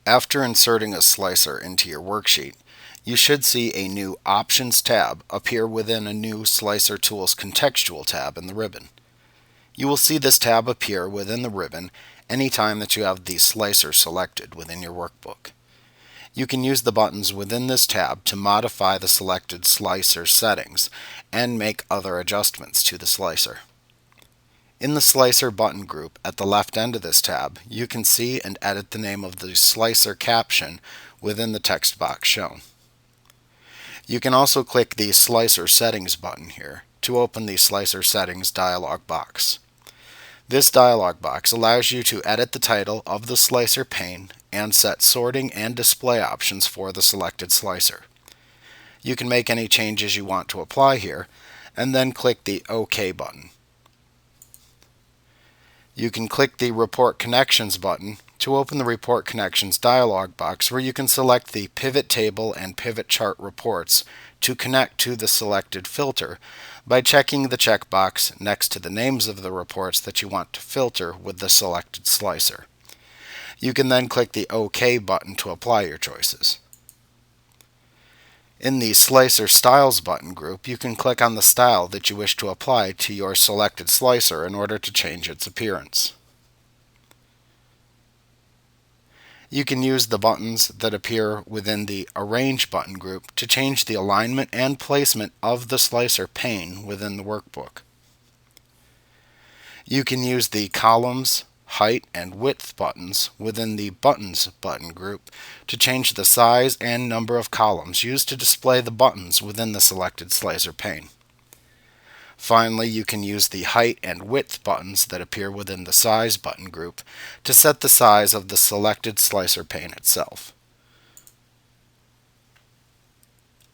After inserting a slicer into your worksheet, you should see a new Options tab appear within a new Slicer Tools Contextual tab in the ribbon. You will see this tab appear within the ribbon anytime that you have the slicer selected within your workbook. You can use the buttons within this tab to modify the selected slicer settings and make other adjustments to the slicer. In the Slicer button group at the left end of this tab, you can see and edit the name of the slicer caption within the text box shown. You can also click the Slicer Settings button here to open the Slicer Settings dialog box. This dialog box allows you to edit the title of the slicer pane and set sorting and display options for the selected slicer. You can make any changes you want to apply here and then click the OK button. You can click the Report Connections button to open the Report Connections dialog box where you can select the Pivot Table and Pivot Chart reports to connect to the selected filter by checking the checkbox next to the names of the reports that you want to filter with the selected slicer. You can then click the OK button to apply your choices. In the Slicer Styles button group, you can click on the style that you wish to apply to your selected slicer in order to change its appearance. You can use the buttons that appear within the Arrange button group to change the alignment and placement of the slicer pane within the workbook. You can use the Columns, Height, and Width buttons within the Buttons button group to change the size and number of columns used to display the buttons within the selected slicer pane. Finally, you can use the Height and Width buttons that appear within the Size button group to set the size of the selected slicer pane itself.